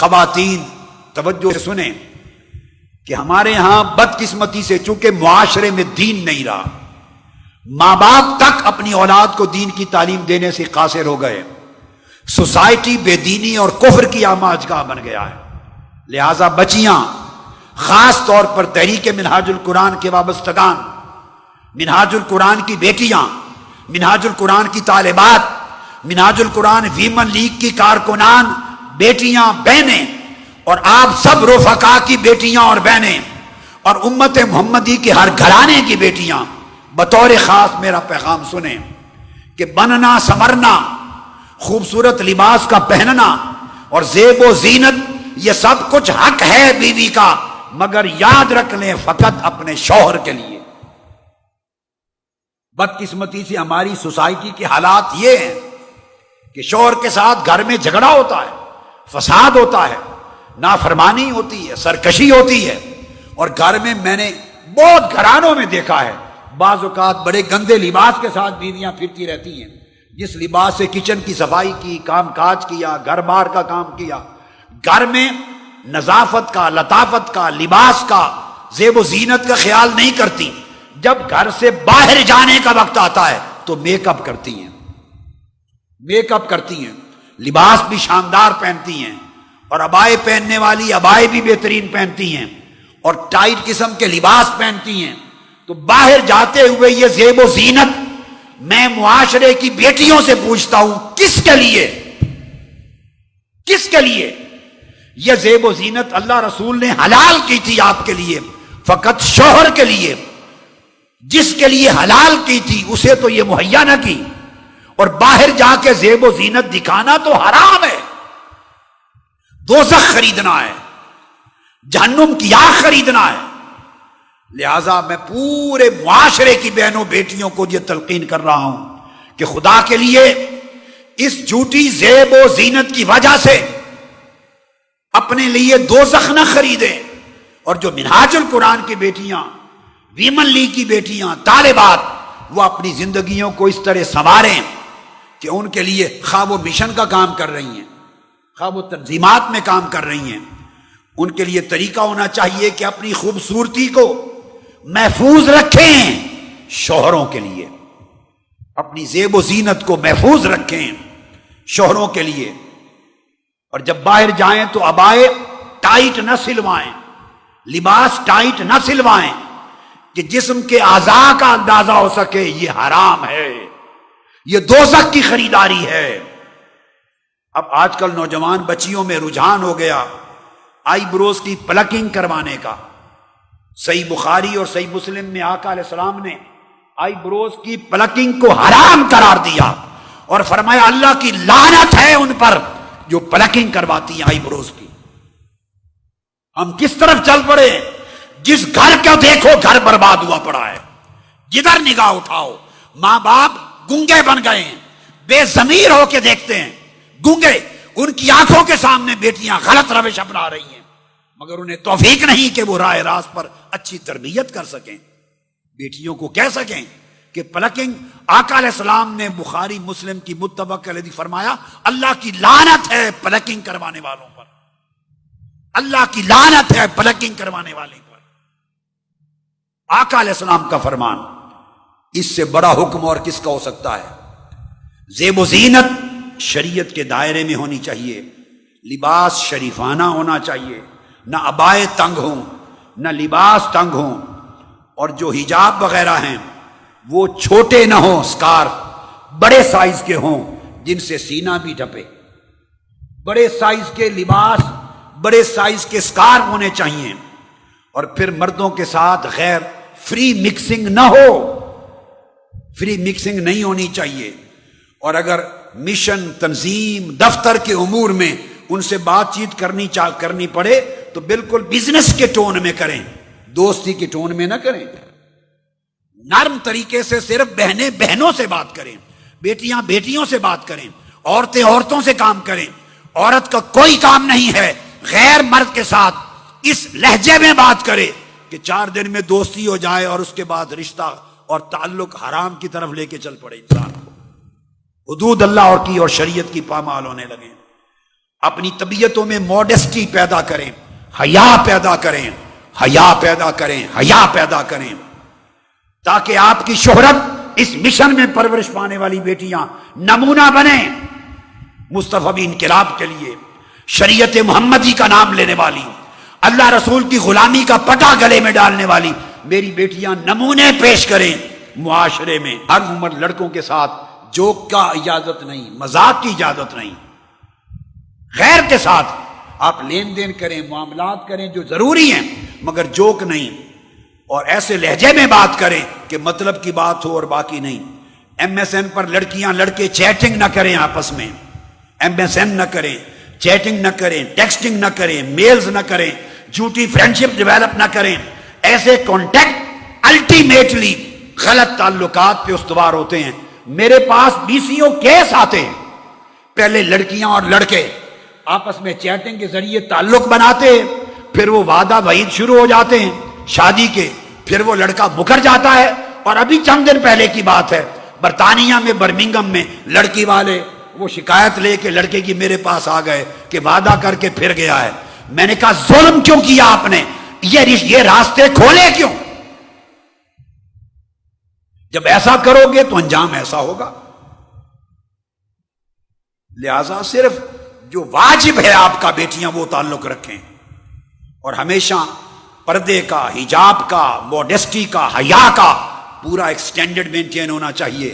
خواتین توجہ سے سنیں کہ ہمارے ہاں بدقسمتی سے چونکہ معاشرے میں دین نہیں رہا، ماں باپ تک اپنی اولاد کو دین کی تعلیم دینے سے قاصر ہو گئے، سوسائٹی بے دینی اور کفر کی آماجگاہ بن گیا ہے۔ لہذا بچیاں، خاص طور پر تحریک منہاج القرآن کے وابستگان، منہاج القرآن کی بیٹیاں، منہاج القرآن کی طالبات، منہاج القرآن ویمن لیگ کی کارکنان، بیٹیاں، بہنیں، اور آپ سب رفقا کی بیٹیاں اور بہنیں، اور امت محمدی کے ہر گھرانے کی بیٹیاں بطور خاص میرا پیغام سنیں کہ بننا، سنورنا، خوبصورت لباس کا پہننا اور زیب و زینت، یہ سب کچھ حق ہے بیوی کا، مگر یاد رکھ لیں فقط اپنے شوہر کے لیے۔ بدقسمتی سے ہماری سوسائٹی کے حالات یہ ہیں کہ شوہر کے ساتھ گھر میں جھگڑا ہوتا ہے، فساد ہوتا ہے، نافرمانی ہوتی ہے، سرکشی ہوتی ہے، اور گھر میں میں نے بہت گھرانوں میں دیکھا ہے بعض اوقات بڑے گندے لباس کے ساتھ بیویاں پھرتی رہتی ہیں، جس لباس سے کچن کی صفائی کی، کام کاج کیا، گھر بار کا کام کیا، گھر میں نظافت کا، لطافت کا، لباس کا، زیب و زینت کا خیال نہیں کرتی، جب گھر سے باہر جانے کا وقت آتا ہے تو میک اپ کرتی ہیں، میک اپ کرتی ہیں، لباس بھی شاندار پہنتی ہیں، اور عبائے پہننے والی عبائے بھی بہترین پہنتی ہیں، اور ٹائٹ قسم کے لباس پہنتی ہیں، تو باہر جاتے ہوئے یہ زیب و زینت میں معاشرے کی بیٹیوں سے پوچھتا ہوں کس کے لیے؟ کس کے لیے؟ یہ زیب و زینت اللہ رسول نے حلال کی تھی آپ کے لیے، فقط شوہر کے لیے، جس کے لیے حلال کی تھی اسے تو یہ مہیا نہ کی، اور باہر جا کے زیب و زینت دکھانا تو حرام ہے، دوزخ خریدنا ہے، جہنم کی آگ خریدنا ہے۔ لہذا میں پورے معاشرے کی بہنوں بیٹیوں کو یہ تلقین کر رہا ہوں کہ خدا کے لیے اس جھوٹی زیب و زینت کی وجہ سے اپنے لیے دوزخ نہ خریدیں، اور جو منہاج القرآن کی بیٹیاں، ویمن لیگ کی بیٹیاں، طالبات، وہ اپنی زندگیوں کو اس طرح سنواریں کہ ان کے لیے خواہ وہ مشن کا کام کر رہی ہیں، خواہ وہ تنظیمات میں کام کر رہی ہیں، ان کے لیے طریقہ ہونا چاہیے کہ اپنی خوبصورتی کو محفوظ رکھیں شوہروں کے لیے، اپنی زیب و زینت کو محفوظ رکھیں شوہروں کے لیے، اور جب باہر جائیں تو عبائے ٹائٹ نہ سلوائیں، لباس ٹائٹ نہ سلوائیں کہ جسم کے اعضاء کا اندازہ ہو سکے، یہ حرام ہے، یہ دوزخ کی خریداری ہے۔ اب آج کل نوجوان بچیوں میں رجحان ہو گیا آئی بروز کی پلکنگ کروانے کا۔ صحیح بخاری اور صحیح مسلم میں آقا علیہ السلام نے آئی بروز کی پلکنگ کو حرام قرار دیا اور فرمایا اللہ کی لعنت ہے ان پر جو پلکنگ کرواتی ہیں آئی بروز کی۔ ہم کس طرف چل پڑے؟ جس گھر کو دیکھو گھر برباد ہوا پڑا ہے، جدھر نگاہ اٹھاؤ ماں باپ گنگے بن گئے ہیں، بے ضمیر ہو کے دیکھتے ہیں، گنگے، ان کی آنکھوں کے سامنے بیٹیاں غلط روش اپنا رہی ہیں، مگر انہیں توفیق نہیں کہ وہ راہ راست پر اچھی تربیت کر سکیں، بیٹیوں کو کہہ سکیں کہ پلکنگ۔ آقا علیہ السلام نے بخاری مسلم کی متفق علیہ فرمایا اللہ کی لعنت ہے پلکنگ کروانے والوں پر، اللہ کی لعنت ہے پلکنگ کروانے والے پر۔ آقا علیہ السلام کا فرمان، اس سے بڑا حکم اور کس کا ہو سکتا ہے؟ زیب و زینت شریعت کے دائرے میں ہونی چاہیے، لباس شریفانہ ہونا چاہیے، نہ عبائے تنگ ہوں، نہ لباس تنگ ہوں، اور جو حجاب وغیرہ ہیں وہ چھوٹے نہ ہوں، سکارف بڑے سائز کے ہوں جن سے سینہ بھی ڈھپے، بڑے سائز کے لباس، بڑے سائز کے سکارف ہونے چاہیے، اور پھر مردوں کے ساتھ غیر فری مکسنگ نہ ہو، فری مکسنگ نہیں ہونی چاہیے، اور اگر مشن، تنظیم، دفتر کے امور میں ان سے بات چیت کرنی پڑے تو بالکل بزنس کے ٹون میں کریں، دوستی کے ٹون میں نہ کریں، نرم طریقے سے صرف بہنیں بہنوں سے بات کریں، بیٹیاں بیٹیوں سے بات کریں، عورتیں عورتوں سے کام کریں۔ عورت کا کوئی کام نہیں ہے غیر مرد کے ساتھ اس لہجے میں بات کرے کہ 4 دن میں دوستی ہو جائے اور اس کے بعد رشتہ اور تعلق حرام کی طرف لے کے چل پڑے، انسان کو حدود اللہ اور شریعت کی پامال ہونے لگے۔ اپنی طبیعتوں میں موڈسٹی پیدا کریں، حیا پیدا کریں، حیا پیدا کریں، حیا پیدا کریں، تاکہ آپ کی شہرت اس مشن میں پرورش پانے والی بیٹیاں نمونہ بنیں، مصطفی انقلاب کے لیے، شریعت محمدی کا نام لینے والی، اللہ رسول کی غلامی کا پٹا گلے میں ڈالنے والی میری بیٹیاں نمونے پیش کریں معاشرے میں۔ ہر عمر لڑکوں کے ساتھ جوک کا اجازت نہیں، مذاق کی اجازت نہیں، غیر کے ساتھ آپ لین دین کریں، معاملات کریں جو ضروری ہیں، مگر جوک نہیں، اور ایسے لہجے میں بات کریں کہ مطلب کی بات ہو اور باقی نہیں۔ ایم ایس این پر لڑکیاں لڑکے چیٹنگ نہ کریں، آپس میں ایم ایس این نہ کریں، چیٹنگ نہ کریں، ٹیکسٹنگ نہ کریں، میلز نہ کریں، جھوٹی فرینڈشپ ڈیولپ نہ کریں۔ ایسے کانٹیکٹ الٹیمیٹلی غلط تعلقات پہ استوار ہوتے ہیں۔ میرے پاس BCO کیس آتے ہیں، پہلے لڑکیاں اور لڑکے آپس میں چیٹنگ کے ذریعے تعلق بناتے ہیں، پھر وہ وعدہ وعید شروع ہو جاتے ہیں شادی کے، پھر وہ لڑکا مکر جاتا ہے۔ اور ابھی چند دن پہلے کی بات ہے، برطانیہ میں برمنگم میں لڑکی والے وہ شکایت لے کے لڑکے کی میرے پاس آ گئے کہ وعدہ کر کے پھر گیا ہے۔ میں نے کہا ظلم کیوں کیا آپ نے، یہ راستے کھولے کیوں؟ جب ایسا کرو گے تو انجام ایسا ہوگا۔ لہذا صرف جو واجب ہے آپ کا، بیٹیاں وہ تعلق رکھیں، اور ہمیشہ پردے کا، حجاب کا، موڈسٹی کا، حیا کا پورا ایکسٹینڈڈ مینٹین ہونا چاہیے۔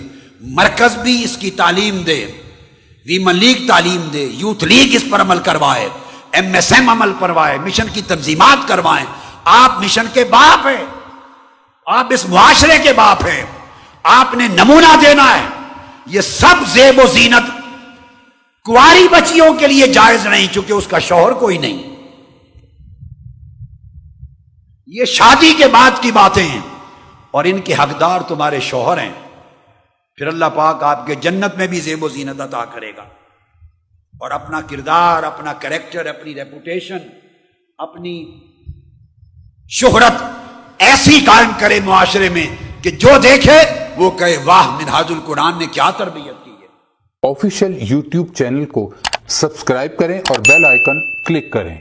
مرکز بھی اس کی تعلیم دے، ویمن لیگ تعلیم دے، یوتھ لیگ اس پر عمل کروائے، MSM عمل کروائے، مشن کی تنظیمات کروائیں۔ آپ مشن کے باپ ہیں، آپ اس معاشرے کے باپ ہیں، آپ نے نمونہ دینا ہے۔ یہ سب زیب و زینت کنواری بچیوں کے لیے جائز نہیں، چونکہ اس کا شوہر کوئی نہیں۔ یہ شادی کے بعد کی باتیں ہیں، اور ان کے حقدار تمہارے شوہر ہیں۔ پھر اللہ پاک آپ کے جنت میں بھی زیب و زینت عطا کرے گا، اور اپنا کردار، اپنا کریکٹر، اپنی ریپوٹیشن، اپنی شہرت ایسی قائم کرے معاشرے میں کہ جو دیکھے وہ کہے واہ، منہاج القرآن نے کیا تربیت کی ہے۔ آفیشیل YouTube چینل کو سبسکرائب کریں اور بیل آئیکن کلک کریں۔